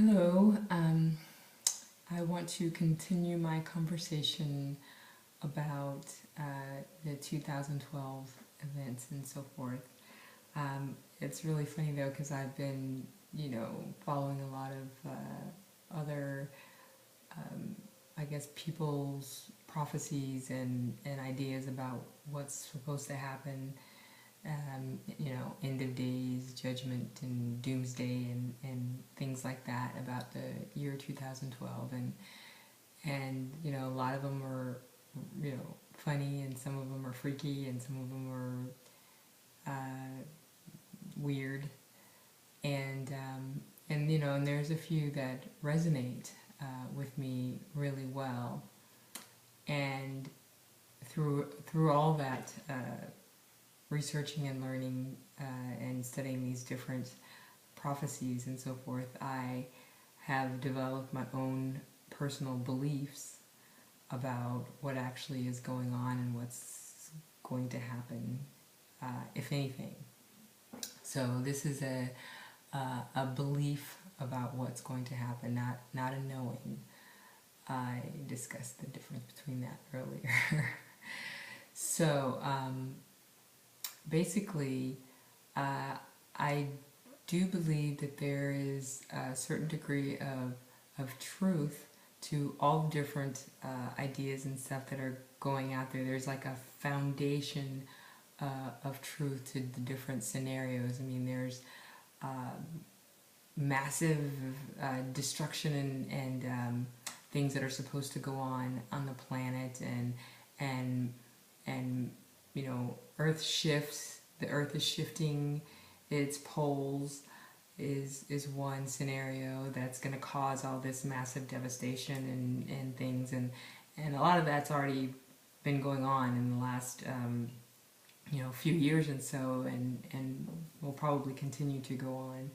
Hello, I want to continue my conversation about the 2012 events and so forth. It's really funny though because I've been, following a lot of other, I guess, people's prophecies and ideas about what's supposed to happen, end of days, judgment, and doomsday, and things like that about the year 2012. And a lot of them are, funny, and some of them are freaky, and some of them are weird. And there's a few that resonate with me really well. And through all that researching and learning and studying these different prophecies and so forth, I have developed my own personal beliefs about what actually is going on and what's going to happen, if anything. So this is a belief about what's going to happen, not a knowing. I discussed the difference between that earlier. So basically, I do believe that there is a certain degree of truth to all the different ideas and stuff that are going out there. There's like a foundation of truth to the different scenarios. I mean, there's massive destruction and things that are supposed to go on the planet, and Earth shifts. The Earth is shifting its poles is one scenario that's going to cause all this massive devastation and things, and a lot of that's already been going on in the last few years and so, and will probably continue to go on.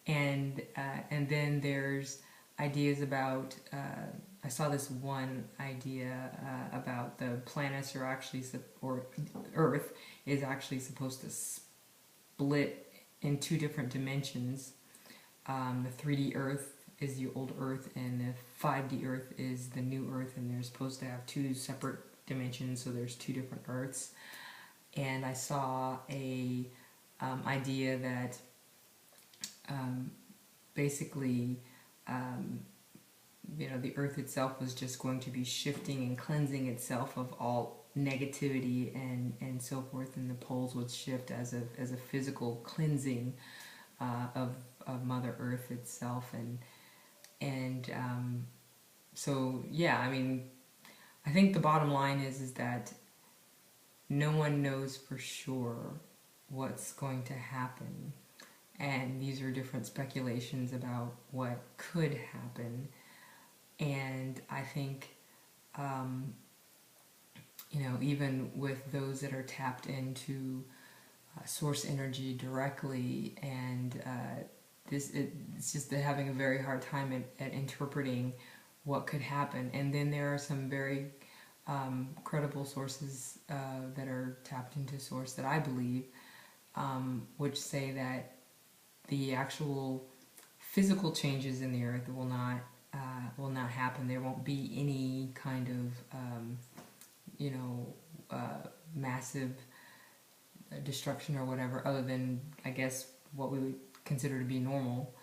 And then there's ideas about I saw this one idea about the planets are actually or Earth is actually supposed to split in two different dimensions. The 3D Earth is the old Earth, and the 5D Earth is the new Earth, and they're supposed to have two separate dimensions, so there's two different Earths. And I saw a idea that basically the Earth itself was just going to be shifting and cleansing itself of all negativity and so forth, and the poles would shift as a physical cleansing of Mother Earth itself, and so yeah, I mean, I think the bottom line is that no one knows for sure what's going to happen, and these are different speculations about what could happen. And I think even with those that are tapped into source energy directly, and it's just they're having a very hard time at interpreting what could happen. And then there are some very credible sources that are tapped into source that I believe, which say that the actual physical changes in the earth will not happen. There won't be any kind of massive destruction or whatever, other than, I guess, what we would consider to be normal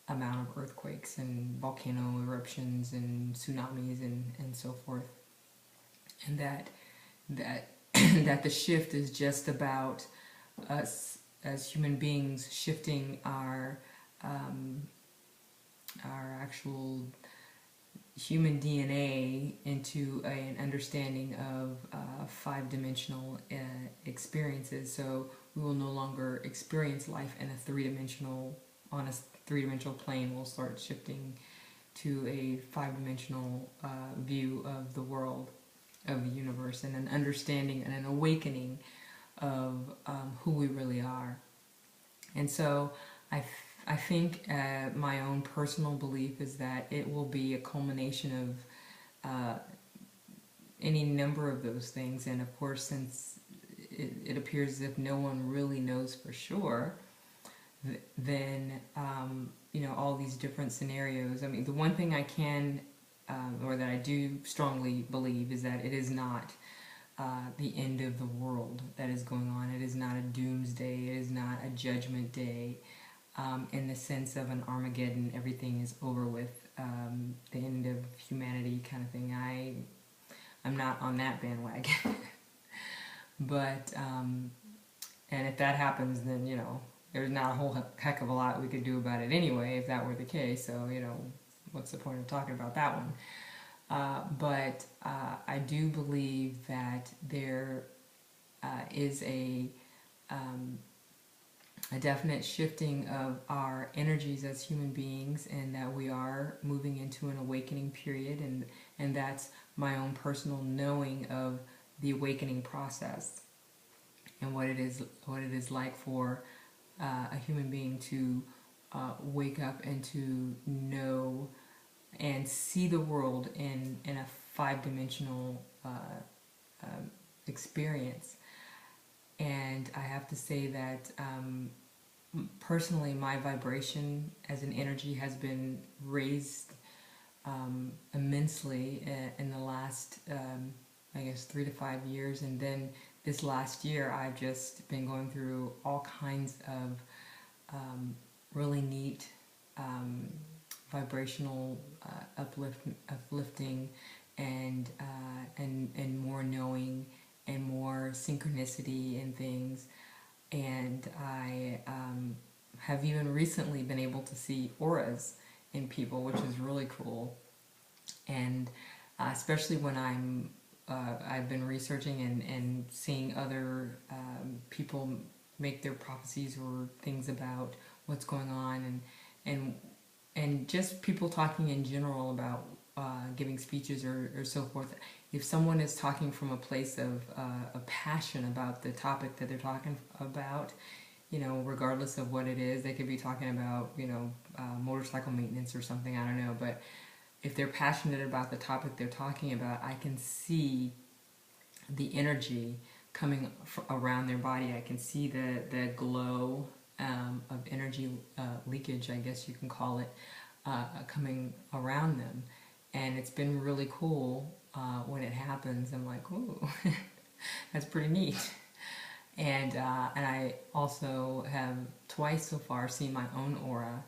amount of earthquakes and volcano eruptions and tsunamis and so forth. And that that the shift is just about us as human beings shifting our actual human DNA into an understanding of five-dimensional experiences. So we will no longer experience life in a three-dimensional plane. We'll start shifting to a five-dimensional view of the world, of the universe, and an understanding and an awakening of who we really are. And so I think my own personal belief is that it will be a culmination of any number of those things. And of course, since it appears as if no one really knows for sure, then all these different scenarios. I mean, the one thing I can, or that I do strongly believe, is that it is not the end of the world that is going on. It is not a doomsday. It is not a judgment day. In the sense of an Armageddon, everything is over with, the end of humanity kind of thing. I'm not on that bandwagon. But, and if that happens, then, there's not a whole heck of a lot we could do about it anyway, if that were the case. So, what's the point of talking about that one? But I do believe that there is a definite shifting of our energies as human beings, and that we are moving into an awakening period, and that's my own personal knowing of the awakening process and what it is like for a human being to wake up and to know and see the world in a five-dimensional experience. And I have to say that personally, my vibration as an energy has been raised immensely in the last, I guess, 3 to 5 years. And then this last year, I've just been going through all kinds of really neat vibrational uplifting and more knowing and more synchronicity in things. And I have even recently been able to see auras in people, which is really cool. And especially when I've been researching and seeing other people make their prophecies or things about what's going on, and just people talking in general about giving speeches or so forth. If someone is talking from a place of a passion about the topic that they're talking about, regardless of what it is, they could be talking about, motorcycle maintenance or something, I don't know, but if they're passionate about the topic they're talking about, I can see the energy coming around their body. I can see the glow of energy leakage, I guess you can call it, coming around them. And it's been really cool when it happens. I'm like, ooh, that's pretty neat. And I also have twice so far seen my own aura,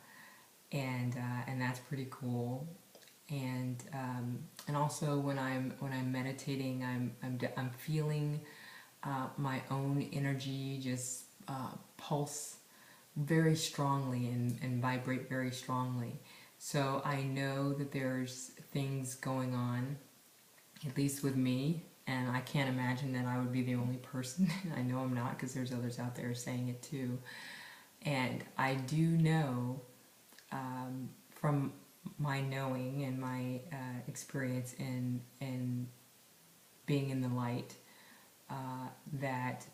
and that's pretty cool. And also when I'm meditating, I'm feeling my own energy just pulse very strongly and vibrate very strongly. So I know that there's things going on, at least with me, and I can't imagine that I would be the only person. I know I'm not, because there's others out there saying it too. And I do know from my knowing and my experience in being in the light that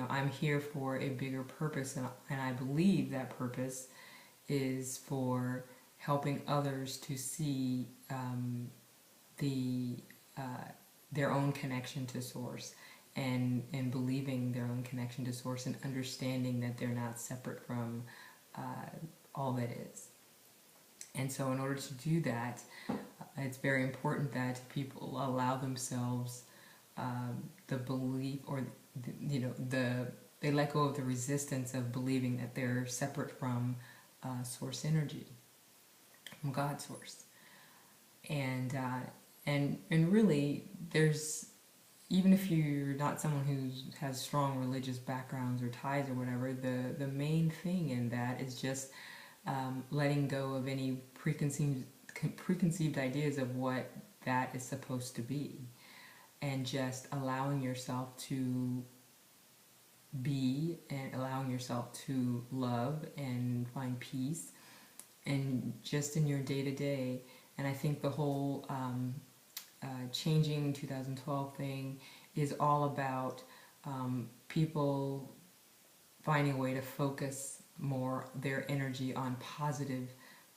I'm here for a bigger purpose, and I believe that purpose is for helping others to see their own connection to Source, and believing their own connection to Source, and understanding that they're not separate from all that is. And so in order to do that, it's very important that people allow themselves the belief, or they let go of the resistance of believing that they're separate from Source energy, from God Source. And really, there's, even if you're not someone who has strong religious backgrounds or ties or whatever, the main thing in that is just letting go of any preconceived ideas of what that is supposed to be, and just allowing yourself to be, and allowing yourself to love and find peace, and just in your day-to-day. And I think the whole changing 2012 thing is all about people finding a way to focus more their energy on positive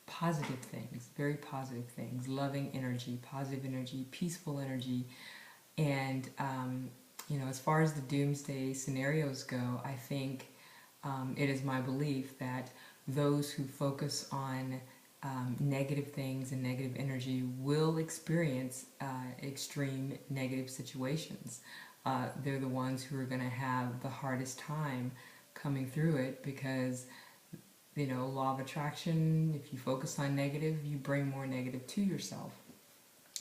things, very positive things, loving energy, positive energy, peaceful energy. And as far as the doomsday scenarios go, I think it is my belief that those who focus on negative things and negative energy will experience extreme negative situations. They're the ones who are going to have the hardest time coming through it because, law of attraction, if you focus on negative, you bring more negative to yourself.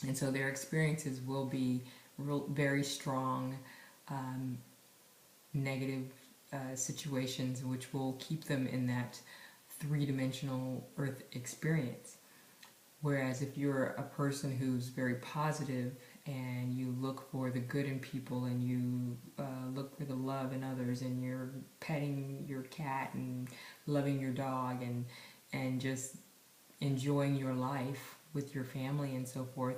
And so their experiences will be very strong negative situations, which will keep them in that three-dimensional earth experience. Whereas if you're a person who's very positive and you look for the good in people and you look for the love in others and you're petting your cat and loving your dog and just enjoying your life with your family and so forth,